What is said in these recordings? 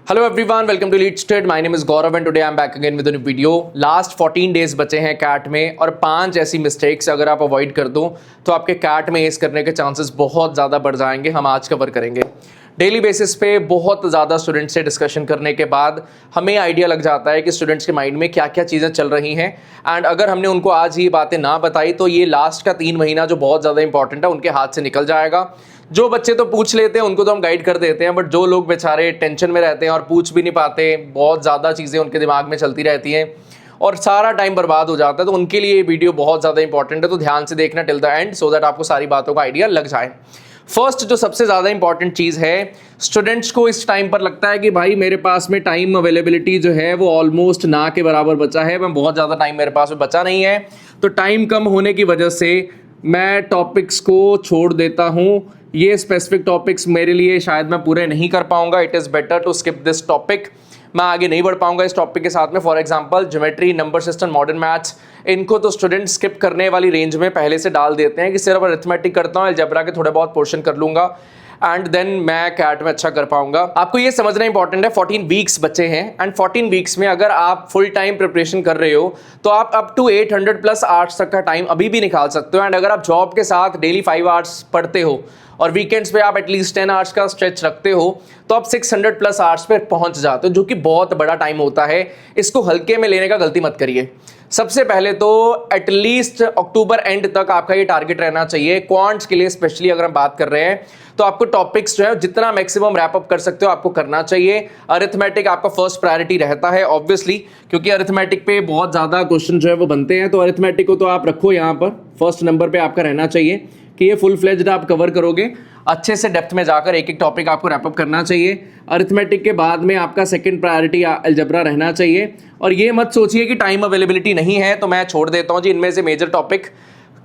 Hello everyone, welcome to lead state. My name is Gaurav and today I am back again with a new video. Last 14 days बचे हैं cat में और 5 ऐसी mistakes अगर आप avoid कर दो तो आपके कैट में एस करने के चांसेस बहुत ज़्यादा बढ़ जाएंगे। हम आज कवर करेंगे। डेली बेसिस पे बहुत ज़्यादा स्टूडेंट्स से डिस्कशन करने के बाद हमें आइडिया लग जाता है कि स्टूडेंट्स के माइंड में क्या क्या चीज़ें चल रही हैं। एंड अगर हमने उनको आज ये बातें ना बताई तो ये लास्ट का 3 महीना जो बहुत ज़्यादा इंपॉर्टेंट है उनके हाथ से निकल जाएगा। जो बच्चे तो पूछ लेते हैं उनको तो हम गाइड कर देते हैं, बट जो लोग बेचारे टेंशन में रहते हैं और पूछ भी नहीं पाते, बहुत ज़्यादा चीज़ें उनके दिमाग में चलती रहती हैं और सारा टाइम बर्बाद हो जाता है, तो उनके लिए ये वीडियो बहुत ज़्यादा इंपॉर्टेंट है। तो ध्यान से देखना till the and so that आपको सारी बातों का आइडिया लग जाए। फर्स्ट जो सबसे ज़्यादा इंपॉर्टेंट चीज़ है, स्टूडेंट्स को इस टाइम पर लगता है कि भाई मेरे पास में टाइम अवेलेबिलिटी जो है वो ऑलमोस्ट ना के बराबर बचा है, मैं बहुत ज़्यादा टाइम मेरे पास में बचा नहीं है, तो टाइम कम होने की वजह से मैं टॉपिक्स को छोड़ देता हूँ। ये स्पेसिफिक टॉपिक्स मेरे लिए शायद मैं पूरे नहीं कर पाऊंगा, it is better to skip this topic. मैं आगे नहीं बढ़ पाऊंगा इस टॉपिक के साथ में। For example geometry, number system, modern maths, इनको तो स्टूडेंट स्किप करने वाली रेंज में पहले से डाल देते हैं कि सिर्फ अरिथमेटिक करता हूँ, अलजेब्रा के थोड़े बहुत पोर्शन कर लूंगा एंड देन मैं कैट में अच्छा कर पाऊंगा। आपको ये समझना इंपॉर्टेंट है, 14 वीक्स बचे हैं एंड 14 वीक्स में अगर आप फुल टाइम प्रिपरेशन कर रहे हो तो आप अप टू 800 प्लस आवर्स तक का टाइम अभी भी निकाल सकते हो। एंड अगर आप जॉब के साथ डेली 5 आवर्स पढ़ते हो और वीकेंड्स पे आप एटलीस्ट 10 आवर्स का स्ट्रेच रखते हो तो आप 600 प्लस आवर्स पे पहुंच जाते हो, जो कि बहुत बड़ा टाइम होता है। इसको हल्के में लेने का गलती मत करिए। सबसे पहले तो एटलीस्ट अक्टूबर एंड तक आपका ये टारगेट रहना चाहिए क्वांट्स के लिए, स्पेशली अगर हम बात कर रहे हैं तो आपको टॉपिक्स जो है जितना मैक्सिमम रैप अप कर सकते हो आपको करना चाहिए। अरिथमेटिक आपका फर्स्ट प्रायोरिटी रहता है ऑब्वियसली, क्योंकि अरिथमेटिक पे बहुत ज़्यादा क्वेश्चन जो है वो बनते हैं, तो अरिथमेटिक को तो आप रखो यहाँ पर फर्स्ट नंबर पे आपका रहना चाहिए कि ये फुल फ्लेज्ड आप कवर करोगे। अच्छे से डेप्थ में जाकर एक एक टॉपिक आपको रैप अप करना चाहिए। अरिथमेटिक के बाद में आपका सेकंड प्रायोरिटी अलजेब्रा रहना चाहिए। और ये मत सोचिए कि टाइम अवेलेबिलिटी नहीं है तो मैं छोड़ देता हूँ जी, इनमें से मेजर टॉपिक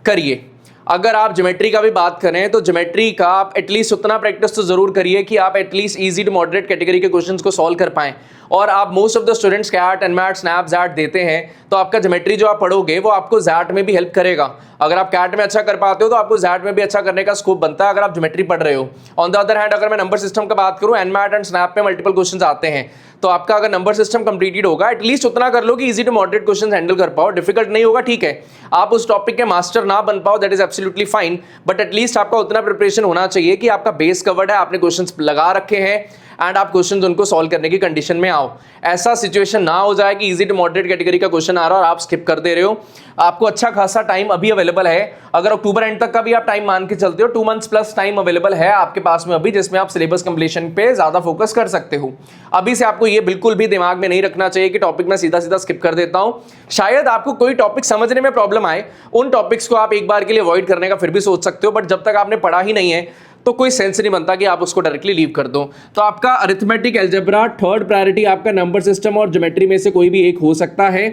करिए। अगर आप ज्योमेट्री का भी बात करें तो ज्योमेट्री का आप एटलीस्ट उतना प्रैक्टिस तो जरूर करिए कि आप at least easy to moderate category के क्वेश्चंस को सॉल्व कर पाएं। और आप most of the students CAT, NMAT, SNAP, XAT देते हैं, तो आपका ज्योमेट्री जो आप पढ़ोगे वो आपको जैट में भी हेल्प करेगा। अगर आप कैट में अच्छा कर पाते हो तो आपको जैट में भी अच्छा करने का स्कोप बनता है अगर आप ज्योमेट्री पढ़ रहे हो। ऑन द अदर हैंड अगर मैं नंबर सिस्टम का बात करूं, एनमैट एंड स्नैप में मल्टीपल क्वेश्चंस आते हैं, तो आपका अगर नंबर सिस्टम कंप्लीटेड होगा एटलीस्ट उतना कर लो कि easy to moderate questions handle कर पाओ। डिफिकल्ट नहीं होगा, ठीक है, आप उस टॉपिक के मास्टर ना बन पाओ, that is absolutely fine, but at least आपका उतना प्रिपरेशन होना चाहिए कि आपका बेस कवर्ड है, आपने क्वेश्चंस लगा रखे हैं एंड आप क्वेश्चंस उनको सॉल्व करने की कंडीशन में आओ। ऐसा सिचुएशन ना हो जाए कि इजी टू मॉडरेट कैटेगरी का क्वेश्चन आ रहा है और आप स्किप कर दे रहे हो। आपको अच्छा खासा टाइम अभी अवेलेबल है। अगर अक्टूबर एंड तक का भी आप टाइम मान के चलते हो, 2 मंथ्स प्लस टाइम अवेलेबल है आपके पास में अभी, जिसमें आप सिलेबस कंप्लीशन पे ज्यादा फोकस कर सकते हो। अभी से आपको ये बिल्कुल भी दिमाग में नहीं रखना चाहिए कि टॉपिक में सीधा सीधा स्किप कर देता हूं। शायद आपको कोई टॉपिक समझने में प्रॉब्लम आए, उन टॉपिक्स को आप एक बार के लिए अवॉइड करने का फिर भी सोच सकते हो, बट जब तक आपने पढ़ा ही नहीं है तो कोई सेंस नहीं बनता कि आप उसको डायरेक्टली लीव कर दो। तो आपका अरिथमेटिक, अलजेब्रा, थर्ड प्रायोरिटी आपका नंबर सिस्टम और ज्योमेट्री में से कोई भी एक हो सकता है,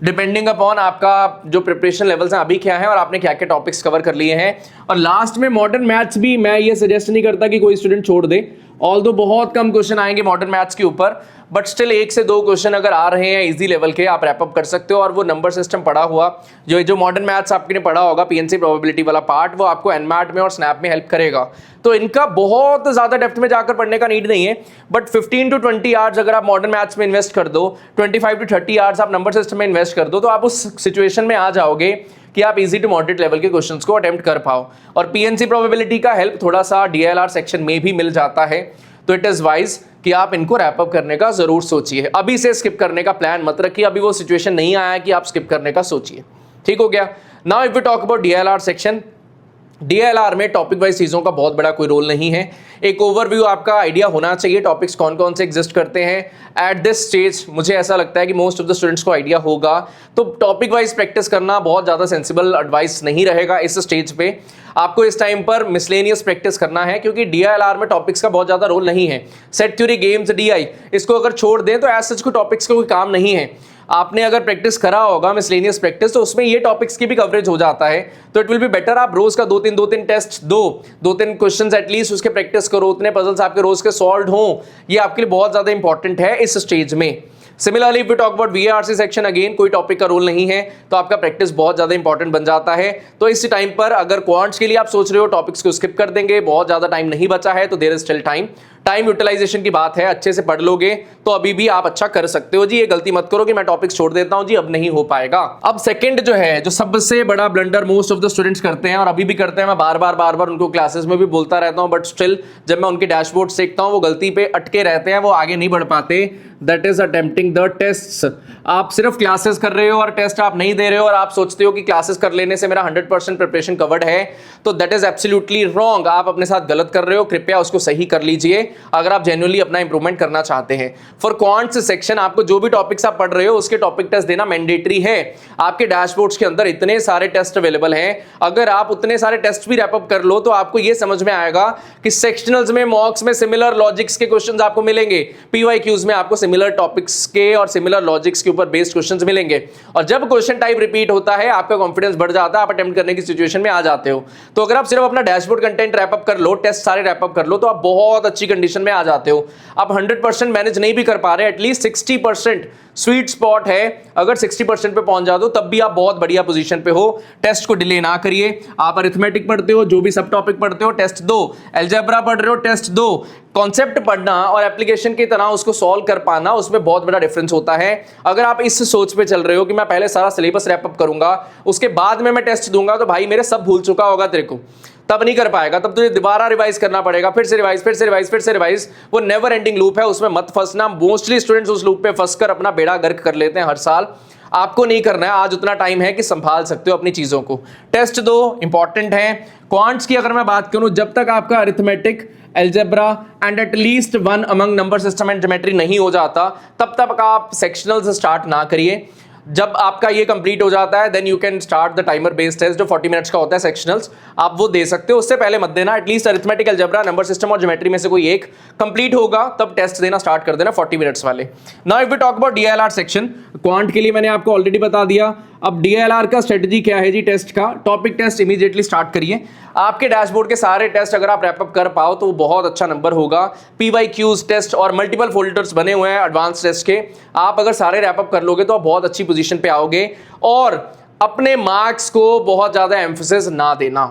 डिपेंडिंग अपॉन आपका जो प्रिपरेशन लेवल्स हैं अभी क्या है और आपने क्या क्या टॉपिक्स कवर कर लिए हैं। और लास्ट में मॉडर्न मैथ्स भी मैं ये सजेस्ट नहीं करता कि कोई स्टूडेंट छोड़ दे, ऑल्दो बहुत कम क्वेश्चन आएंगे मॉडर्न मैथ्स के ऊपर, बट स्टिल 1 से 2 क्वेश्चन अगर आ रहे हैं इजी लेवल के, आप रैप अप कर सकते हो। और वो नंबर सिस्टम पढ़ा हुआ जो मॉडर्न मैथ्स आपने पढ़ा होगा, पीएनसी प्रोबेबिलिटी वाला पार्ट, वो आपको एनमैट में और स्नैप में हेल्प करेगा। तो इनका बहुत ज्यादा डेप्थ में जाकर पढ़ने का नीड नहीं है, बट 15 to 20 आवर्स अगर आप मॉडर्न मैथ्स में इन्वेस्ट कर दो, 25 to 30 आवर्स आप नंबर सिस्टम में इन्वेस्ट कर दो, तो आप उस सिचुएशन में आ जाओगे कि आप इजी टू मॉडरेट लेवल के क्वेश्चंस को अटेम्प्ट कर पाओ। और पीएनसी प्रोबेबिलिटी का हेल्प थोड़ा सा डीएलआर सेक्शन में भी मिल जाता है, तो इट इज वाइज कि आप इनको रैप अप करने का जरूर सोचिए। अभी से स्किप करने का प्लान मत रखिए, अभी वो सिचुएशन नहीं आया कि आप स्किप करने का सोचिए। ठीक हो गया। Now if we talk about DLR section, DLR में टॉपिक वाइज चीज़ों का बहुत बड़ा कोई रोल नहीं है। एक ओवरव्यू आपका आइडिया होना चाहिए टॉपिक्स कौन कौन से एग्जिस्ट करते हैं एट दिस स्टेज। मुझे ऐसा लगता है कि मोस्ट ऑफ द स्टूडेंट्स को आइडिया होगा, तो टॉपिक वाइज प्रैक्टिस करना बहुत ज़्यादा सेंसिबल एडवाइस नहीं रहेगा इस स्टेज पे। आपको इस टाइम पर मिसलेनियस प्रैक्टिस करना है, क्योंकि डीएलआर में टॉपिक्स का बहुत ज़्यादा रोल नहीं है। सेट थ्योरी, गेम्स, डीआई, इसको अगर छोड़ दें तो एज सच को टॉपिक्स का कोई काम नहीं है। आपने अगर प्रैक्टिस करा होगा मिसलेनियस प्रैक्टिस, तो उसमें ये टॉपिक्स की भी कवरेज हो जाता है, तो इट विल बी बेटर आप रोज का 2-3 टेस्ट दो तीन क्वेश्चंस एटलीस्ट उसके प्रैक्टिस करो, उतने पजल्स आपके रोज के सॉल्व हों, ये आपके लिए बहुत ज्यादा इंपॉर्टेंट है इस स्टेज में। Similarly if we talk about VRC section, again कोई टॉपिक का रोल नहीं है, तो आपका प्रैक्टिस बहुत ज्यादा इंपॉर्टेंट बन जाता है। तो इस टाइम पर अगर क्वांट्स के लिए आप सोच रहे हो टॉपिक्स को स्किप कर देंगे, बहुत ज्यादा टाइम नहीं बचा है, तो there is still time time utilisation की बात है, अच्छे से पढ़ लोगे तो अभी भी आप अच्छा कर सकते हो जी। ये गलती मत करो कि मैं टॉपिक छोड़ देता हूं जी, अब नहीं हो पाएगा। अब सेकंड जो है, जो सबसे बड़ा blunder most of the students करते हैं और अभी भी करते हैं, मैं बार बार उनको क्लासेस में भी बोलता रहता हूं, बट स्टिल जब मैं उनके डैशबोर्ड देखता हूं वो गलती पे अटके रहते हैं, वो आगे नहीं बढ़ पाते। That is attempting the tests. आप सिर्फ क्लासेस कर रहे हो और टेस्ट आप नहीं दे रहे हो और आप सोचते हो कि क्लासेस कर लेने से मेरा 100% प्रिपरेशन कवर्ड है, तो दैट इज एब्सोल्युटली रॉन्ग। आप अपने साथ गलत कर रहे हो, कृपया उसको सही कर लीजिए अगर आप जेन्युइनली अपना इंप्रूवमेंट करना चाहते हैं। फॉर क्वांट्स सेक्शन आपको जो भी टॉपिक्स आप पढ़ रहे हो उसके टॉपिक टेस्ट देना मैंडेटरी है। आपके डैशबोर्ड्स के अंदर इतने सारे टेस्ट अवेलेबल हैं, अगर आप उतने सारे टेस्ट भी रैप अप कर लो तो आपको यह समझ में आएगा कि सेक्शनल्स में, मॉक्स में सिमिलर लॉजिक्स के क्वेश्चंस आपको मिलेंगे, पीवाईक्यूज में आपको सिमिलर टॉपिक्स के और सिमिलर लॉजिक्स के ऊपर बेस्ड क्वेश्चंस मिलेंगे। और जब क्वेश्चन टाइप रिपीट होता है आपका कॉन्फिडेंस बढ़ जाता है, आप अटेम्प्ट करने की सिचुएशन में आ जाते हो। तो अगर आप सिर्फ अपना डैशबोर्ड कंटेंट रैप अप कर लो, टेस्ट सारे रैप अप कर लो, तो आप बहुत अच्छी कंडीशन में आ जाते हो। आप 100% मैनेज नहीं भी कर पा रहे, एटलीस्ट 60% स्वीट स्पॉट है। अगर 60% पे पहुंच जाते हो तब भी आप बहुत बढ़िया पोजीशन पे हो। टेस्ट को डिले ना करिए। आप अरिथमेटिक पढ़ते हो, जो भी सब टॉपिक पढ़ते हो, टेस्ट दो। अलजेब्रा पढ़ रहे हो, टेस्ट दो। कॉन्सेप्ट पढ़ना और एप्लीकेशन की तरह उसको सॉल्व कर पाना, उसमें बहुत बड़ा डिफरेंस होता है। अगर आप इस सोच पे चल रहे हो कि मैं पहले सारा सिलेबस रैप अप करूंगा, उसके बाद में मैं टेस्ट दूंगा, तो भाई मेरे सब भूल चुका होगा तेरे को, तब नहीं कर पाएगा। तब तुझे दोबारा रिवाइज करना पड़ेगा, फिर से रिवाइज, फिर से रिवाइज, फिर से रिवाइज। वो नेवर एंडिंग लूप है, उसमें मत फंसना। मोस्टली स्टूडेंट्स उस लूप पे फंसकर अपना बेड़ा गर्क कर लेते हैं हर साल। आपको नहीं करना है। आज उतना टाइम है कि संभाल सकते हो अपनी चीजों को। टेस्ट दो, इंपॉर्टेंट है। क्वांट्स की अगर मैं बात करूं, जब तक आपका arithmetic, algebra and at least one among number system and geometry नहीं हो जाता, तब तक आप सेक्शनल से स्टार्ट ना करिए। जब आपका ये कंप्लीट हो जाता है then you can start the timer based test, जो 40 मिनट्स का होता है सेक्शनल्स, आप वो दे सकते हो। उससे पहले मत देना। At least arithmetic, algebra, number system और ज्योमेट्री में से कोई एक कंप्लीट होगा तब टेस्ट देना स्टार्ट कर देना 40 मिनट्स वाले। Now if we talk about DLR section, quant के लिए मैंने आपको ऑलरेडी बता दिया। अब डीएलआर का स्ट्रेटजी क्या है जी टेस्ट का? टॉपिक टेस्ट इमीडिएटली स्टार्ट करिए। आपके डैशबोर्ड के सारे टेस्ट अगर आप रैप अप कर पाओ तो वो बहुत अच्छा नंबर होगा। पीवाईक्यूज टेस्ट और मल्टीपल फोल्डर्स बने हुए हैं एडवांस टेस्ट के, आप अगर सारे रैप अप कर लोगे तो आप बहुत अच्छी पोजीशन पे आओगे। और अपने मार्क्स को बहुत ज्यादा एम्फेसिस ना देना,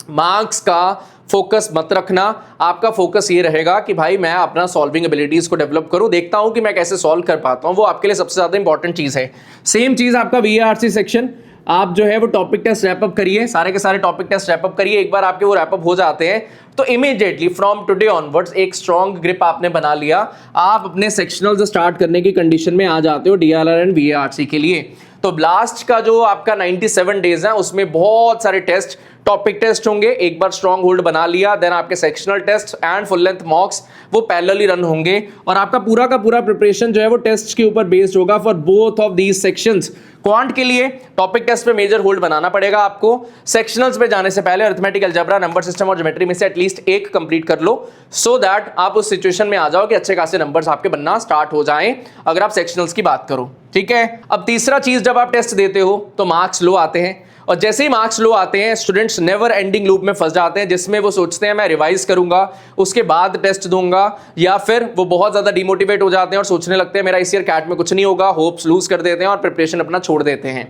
मार्क्स का फोकस मत रखना। आपका फोकस ये रहेगा कि भाई मैं अपना सॉल्विंग एबिलिटीज को डेवलप करूं, देखता हूं कि मैं कैसे सॉल्व कर पाता हूं। वो आपके लिए सबसे ज्यादा इंपॉर्टेंट चीज है। सेम चीज आपका वीआरसी सेक्शन, आप जो है वो टॉपिक टेस्ट रैप अप करिए, सारे के सारे टॉपिक टेस्ट रैप अप करिए। एक बार आपके वो रैप अप हो जाते हैं तो इमीडिएटली फ्रॉम टुडे ऑनवर्ड्स एक स्ट्रॉन्ग ग्रिप आपने बना लिया, आप अपने सेक्शनल स्टार्ट करने की कंडीशन में आ जाते हो डीएलआर एंड वीआरसी के लिए। तो लास्ट का जो आपका 97 डेज है उसमें बहुत सारे टेस्ट, टॉपिक टेस्ट होंगे। एक बार स्ट्रॉन्ग होल्ड बना लिया देन आपके sectional test and full length mocks वो पैरेलली रन होंगे और आपका पूरा का पूरा प्रिपरेशन जो है वो टेस्ट के ऊपर बेस्ड होगा for both of these sections. Quant के लिए टॉपिक टेस्ट पे मेजर होल्ड बनाना पड़ेगा आपको। सेक्शनल्स पे जाने से पहले अरिथमेटिक, अलजेब्रा, नंबर सिस्टम और ज्योमेट्री में से एटलीस्ट एक कंप्लीट कर लो, सो दैट आप उस सिचुएशन में आ जाओ कि अच्छे खासे नंबर्स आपके बनना स्टार्ट हो जाएं अगर आप सेक्शनल्स की बात करो। ठीक है। अब तीसरा चीज, जब आप टेस्ट देते हो तो मार्क्स लो आते हैं, और जैसे ही मार्क्स लो आते हैं स्टूडेंट्स नेवर एंडिंग लूप में फंस जाते हैं, जिसमें वो सोचते हैं मैं रिवाइज करूंगा उसके बाद टेस्ट दूंगा, या फिर वो बहुत ज्यादा डिमोटिवेट हो जाते हैं और सोचने लगते हैं मेरा इस ईयर कैट में कुछ नहीं होगा, होप्स लूज कर देते हैं और प्रिपरेशन अपना छोड़ देते हैं।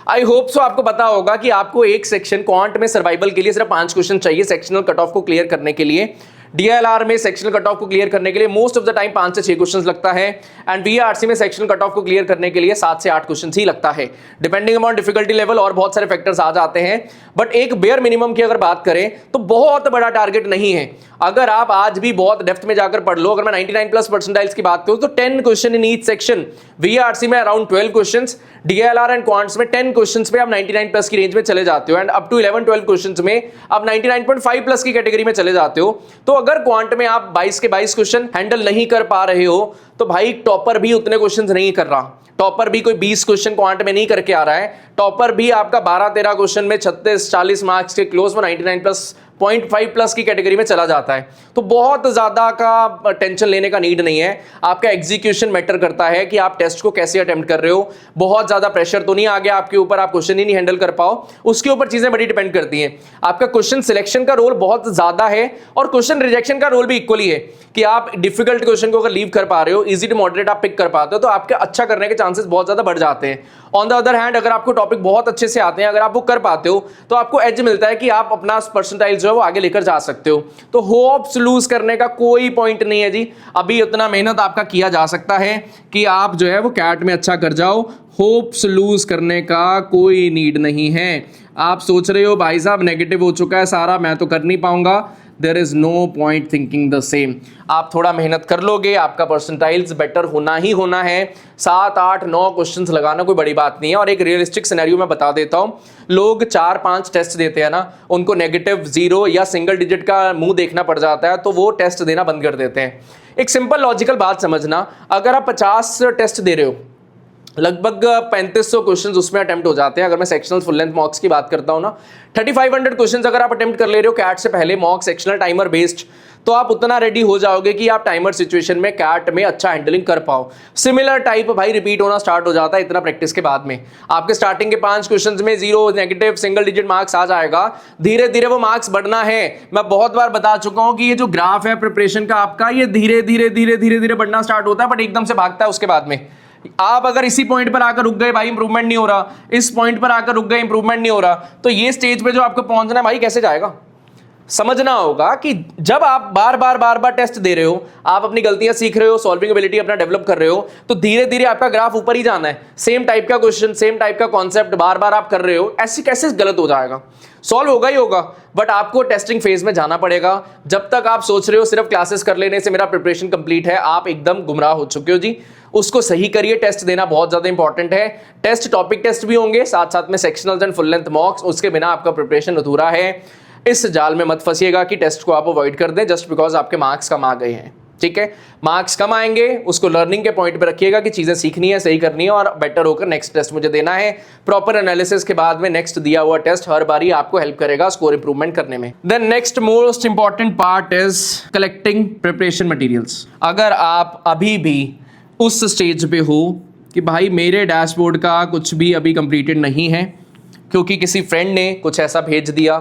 आई होप सो आपको पता होगा कि आपको एक सेक्शन क्वांट में सर्वाइवल के लिए सिर्फ 5 क्वेश्चन चाहिए सेक्शनल कट ऑफ को क्लियर करने के लिए। डीएलआर में सेक्शनल कट ऑफ को क्लियर करने के लिए मोस्ट ऑफ द टाइम 5 से 6 क्वेश्चंस लगता है, एंड वीआरसी में सेक्शनल कट ऑफ को क्लियर करने के लिए 7 से 8 क्वेश्चंस ही लगता है, डिपेंडिंग अपॉन डिफिकल्टी लेवल और बहुत सारे फैक्टर्स आ जाते हैं। बट एक बेयर मिनिमम की अगर बात करें तो बहुत बड़ा टारगेट नहीं है। अगर आप आज भी बहुत डेप्थ में जाकर पढ़ लो, अगर मैं 99 प्लस परसेंटाइल्स की बात करूं तो 10 question in each section, VRC में around 12 questions, DLR and quants में 10 क्वेश्चंस पे आप 99 प्लस की रेंज में चले जाते हो, एंड अप टू 11-12 क्वेश्चंस में आप 99.5 प्लस की कैटेगरी में चले जाते हो। तो अगर क्वांट में आप 22 के 22 क्वेश्चन हैंडल नहीं कर पा रहे हो तो भाई टॉपर भी उतने क्वेश्चंस नहीं कर रहा, टॉपर भी कोई 20 क्वेश्चन क्वांट में नहीं करके आ रहा है, टॉपर भी आपका 12-13 क्वेश्चन में 36-40 मार्क्स के क्लोज में 99 प्लस 0.5 प्लस की कैटेगरी में चला जाता है। तो बहुत ज्यादा का टेंशन लेने का नीड नहीं है। आपका एग्जीक्यूशन मैटर करता है कि आप टेस्ट को कैसे अटेम्प्ट कर रहे हो। बहुत ज्यादा प्रेशर तो नहीं आ गया आपके ऊपर, आप क्वेश्चन ही नहीं हैंडल कर पाओ, उसके ऊपर चीजें बड़ी डिपेंड करती हैं। आपका क्वेश्चन सिलेक्शन का रोल बहुत ज्यादा है और क्वेश्चन रिजेक्शन का रोल भी इक्वली है कि आप डिफिकल्ट क्वेश्चन को अगर लीव कर पा रहे हो, इजी टू मॉडरेट आप पिक कर पाते हो तो आपके अच्छा करने के चांसेस बहुत ज़्यादा बढ़ जाते हैं। ऑन द अदर हैंड अगर आपको टॉपिक बहुत अच्छे से आते हैं, अगर आप वो कर पाते हो तो आपको एज मिलता है कि आप अपना परसेंटाइल जो है वो आगे लेकर जा सकते हो। तो होप्स लूज करने का कोई पॉइंट नहीं है जी, अभी उतना मेहनत आपका किया जा सकता है कि आप जो है वो कैट में अच्छा कर जाओ। होप्स लूज करने का कोई नीड नहीं है। आप सोच रहे हो भाई साहब नेगेटिव हो चुका है सारा, मैं तो कर नहीं पाऊंगा, there is no point thinking the same. आप थोड़ा मेहनत कर लोगे, आपका परसेंटाइल्स बेटर होना ही होना है। 7, 8, 9 क्वेश्चंस लगाना कोई बड़ी बात नहीं है। और एक रियलिस्टिक सिनेरियो मैं बता देता हूँ, लोग 4-5 टेस्ट देते हैं ना, उनको नेगेटिव 0 या सिंगल डिजिट का मुंह देखना पड़ जाता है, तो वो टेस्ट देना बंद कर देते हैं। एक सिंपल लॉजिकल बात समझना, अगर आप 50 टेस्ट दे रहे हो, लगभग 3500 क्वेश्चंस उसमें अटेम्प्ट हो जाते हैं। अगर मैं सेक्शनल फुल लेंथ मॉक्स की बात करता हूं ना, 3500 क्वेश्चंस अगर आप अटेम्प्ट कर ले रहे हो कैट से पहले, मॉक सेक्शनल टाइमर बेस्ड, तो आप उतना रेडी हो जाओगे कि आप टाइमर सिचुएशन में कैट में अच्छा हैंडलिंग कर पाओ। सिमिलर टाइप भाई रिपीट होना स्टार्ट हो जाता है इतना प्रैक्टिस के बाद में। आपके स्टार्टिंग के 5 क्वेश्चंस में 0 नेगेटिव सिंगल डिजिट मार्क्स आ जाएगा, धीरे धीरे वो मार्क्स बढ़ना है। मैं बहुत बार बता चुका हूं कि ये जो ग्राफ है प्रिपरेशन का आपका, ये धीरे धीरे धीरे धीरे धीरे बढ़ना स्टार्ट होता है, बट एकदम से भागता है उसके बाद में। आप अगर इसी पॉइंट पर आकर रुक गए भाई इंप्रूवमेंट नहीं हो रहा, इस पॉइंट पर आकर रुक गए इंप्रूवमेंट नहीं हो रहा, तो ये स्टेज पे जो आपको पहुंचना है भाई कैसे जाएगा। समझना होगा कि जब आप बार बार टेस्ट दे रहे हो, आप अपनी गलतियां सीख रहे हो, सॉल्विंग एबिलिटी अपना डेवलप कर रहे हो, तो धीरे धीरे आपका ग्राफ ऊपर ही जाना है। सेम टाइप का क्वेश्चन, सेम टाइप का कॉन्सेप्ट बार बार आप कर रहे हो, ऐसे कैसे गलत हो जाएगा। सॉल्व होगा ही होगा, बट आपको टेस्टिंग फेज में जाना पड़ेगा। जब तक आप सोच रहे हो सिर्फ क्लासेस कर लेने से मेरा प्रिपरेशन कंप्लीट है, आप एकदम गुमराह हो चुके हो जी। उसको सही करिए, टेस्ट देना बहुत ज्यादा इंपॉर्टेंट है। टेस्ट टॉपिक टेस्ट भी होंगे, साथ साथ में सेक्शनल्स एंड फुल लेंथ मॉक्स, उसके बिना आपका प्रिपरेशन अधूरा है। इस जाल में मत फंसिएगा कि टेस्ट को आप अवॉइड कर दें जस्ट बिकॉज आपके मार्क्स कम आ गए हैं। ठीक है, मार्क्स कम आएंगे, उसको लर्निंग के पॉइंट पे रखिएगा कि चीजें सीखनी है, सही करनी है और बेटर होकर नेक्स्ट टेस्ट मुझे देना है। प्रॉपर एनालिसिस के बाद में नेक्स्ट दिया हुआ टेस्ट हर बारी आपको हेल्प करेगा स्कोर इंप्रूवमेंट करने में। Then next most important part is collecting preparation materials. अगर आप अभी भी उस स्टेज पे हो कि भाई मेरे डैशबोर्ड का कुछ भी अभी कंप्लीटेड नहीं है, क्योंकि किसी फ्रेंड ने कुछ ऐसा भेज दिया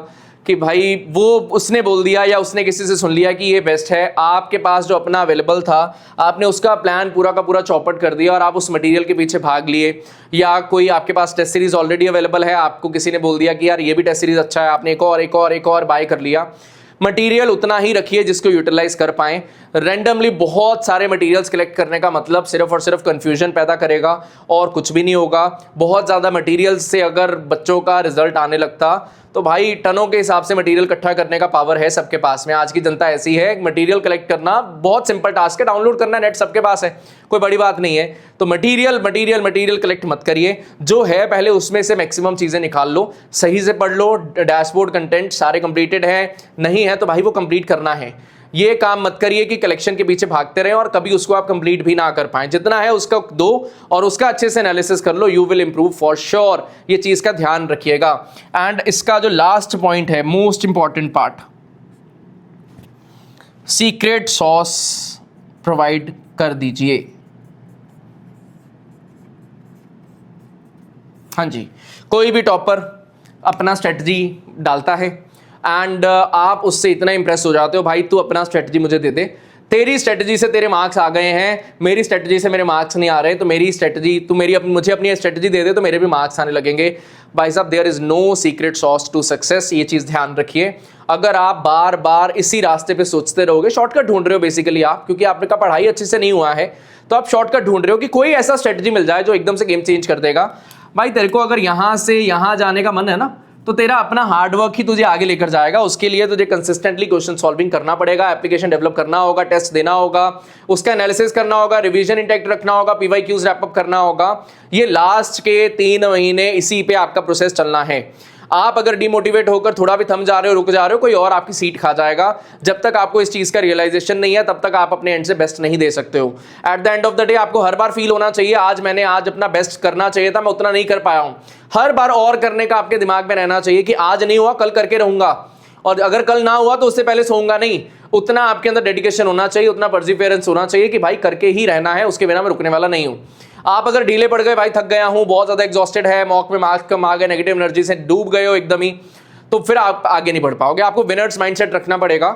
कि भाई वो उसने बोल दिया या उसने किसी से सुन लिया कि ये बेस्ट है, आपके पास जो अपना अवेलेबल था आपने उसका प्लान पूरा का पूरा चौपट कर दिया और आप उस मटेरियल के पीछे भाग लिए, या कोई आपके पास टेस्ट सीरीज ऑलरेडी अवेलेबल है, आपको किसी ने बोल दिया कि यार ये भी टेस्ट सीरीज अच्छा है, आपने एक और बाय कर लिया। मटेरियल उतना ही रखिए जिसको यूटिलाइज कर पाएं। रैंडमली बहुत सारे मटेरियल्स कलेक्ट करने का मतलब सिर्फ और सिर्फ कंफ्यूजन पैदा करेगा और कुछ भी नहीं होगा। बहुत ज़्यादा मटेरियल्स से अगर बच्चों का रिजल्ट आने लगता तो भाई टनों के हिसाब से मटेरियल इकट्ठा करने का पावर है सबके पास में। आज की जनता ऐसी है, मटेरियल कलेक्ट करना बहुत सिंपल टास्क है, डाउनलोड करना नेट सबके पास है, कोई बड़ी बात नहीं है। तो मटेरियल कलेक्ट मत करिए, जो है पहले उसमें से मैक्सिमम चीज़ें निकाल लो, सही से पढ़ लो, डैशबोर्ड कंटेंट सारे कंप्लीटेड है, नहीं है तो भाई वो कंप्लीट करना है। ये काम मत करिए कि कलेक्शन के पीछे भागते रहें और कभी उसको आप कंप्लीट भी ना कर पाएं। जितना है उसका दो और उसका अच्छे से एनालिसिस कर लो, you will improve for sure. ये चीज का ध्यान रखिएगा। एंड इसका जो लास्ट पॉइंट है, most important part, secret sauce provide कर दीजिए। हाँ जी, कोई भी टॉपर अपना स्ट्रेटजी डालता है एंड आप उससे इतना इंप्रेस हो जाते हो, भाई तू अपना स्ट्रेटजी मुझे दे दे, तेरी स्ट्रेटजी से तेरे मार्क्स आ गए हैं, मेरी स्ट्रेटजी से मेरे मार्क्स नहीं आ रहे, तो मेरी स्ट्रेटजी तू मुझे अपनी स्ट्रेटजी दे दे तो मेरे भी मार्क्स आने लगेंगे। भाई साहब, there is no secret sauce to success, ये चीज़ ध्यान रखिए। अगर आप बार बार इसी रास्ते पे सोचते रहोगे, शॉर्टकट ढूंढ रहे हो बेसिकली आप, क्योंकि आपका पढ़ाई अच्छे से नहीं हुआ है, तो आप शॉर्टकट ढूंढ रहे हो कि कोई ऐसा स्ट्रेटजी मिल जाए जो एकदम से गेम चेंज कर देगा। भाई तेरे को अगर यहाँ से यहाँ जाने का मन है ना, तो तेरा अपना हार्डवर्क ही तुझे आगे लेकर जाएगा। उसके लिए तुझे कंसिस्टेंटली क्वेश्चन सॉल्विंग करना पड़ेगा, एप्लीकेशन डेवलप करना होगा, टेस्ट देना होगा, उसका एनालिसिस करना होगा, रिवीजन इंटैक्ट रखना होगा, पीवाईक्यूज रैप अप करना होगा। ये लास्ट के 3 महीने इसी पे आपका प्रोसेस चलना है। आप अगर डिमोटिवेट होकर थोड़ा भी थम जा रहे हो, रुक जा रहे हो, कोई और आपकी सीट खा जाएगा। जब तक आपको इस चीज का रियलाइजेशन नहीं है, तब तक आप अपने एंड से बेस्ट नहीं दे सकते हो। At the end of the day आपको हर बार फील होना चाहिए, आज अपना बेस्ट करना चाहिए था, मैं उतना नहीं कर पाया हूं। हर बार और करने का आपके दिमाग में रहना चाहिए कि आज नहीं हुआ कल करके रहूंगा, और अगर कल ना हुआ तो उससे पहले सोऊंगा नहीं। उतना आपके अंदर डेडिकेशन होना चाहिए, उतना परसिवियरेंस होना चाहिए कि भाई करके ही रहना है, उसके बिना मैं रुकने वाला नहीं हूं। आप अगर ढीले पड़ गए, भाई थक गया हूं, बहुत ज्यादा एग्जॉस्टेड है, मॉक में मार्क्स कम आ गए, नेगेटिव एनर्जी से डूब गए हो एकदम ही, तो फिर आप आगे नहीं बढ़ पाओगे। आपको विनर्स माइंडसेट रखना पड़ेगा।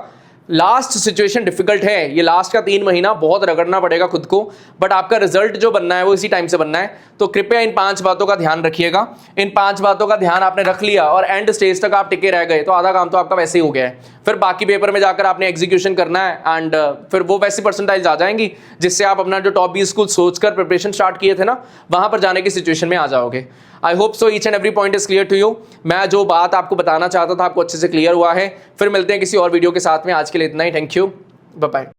लास्ट सिचुएशन डिफिकल्ट है, ये लास्ट का 3 महीना बहुत रगड़ना पड़ेगा खुद को, बट आपका रिजल्ट जो बनना है वो इसी टाइम से बनना है। तो कृपया इन 5 बातों का ध्यान रखिएगा। इन 5 बातों का ध्यान आपने रख लिया और एंड स्टेज तक आप टिके रह गए तो आधा काम तो आपका वैसे ही हो गया है। फिर बाकी पेपर में जाकर आपने एग्जीक्यूशन करना है एंड फिर वो वैसी परसेंटाइज आ जाएंगी जिससे आप अपना जो टॉप 20 स्कूल सोचकर प्रिपरेशन स्टार्ट किए थे ना, वहां पर जाने की सिचुएशन में आ जाओगे। I hope so each and every point is clear to you. मैं जो बात आपको बताना चाहता था आपको अच्छे से क्लियर हुआ है। फिर मिलते हैं किसी और वीडियो के साथ में। आज के लिए इतना ही। Thank you, bye bye.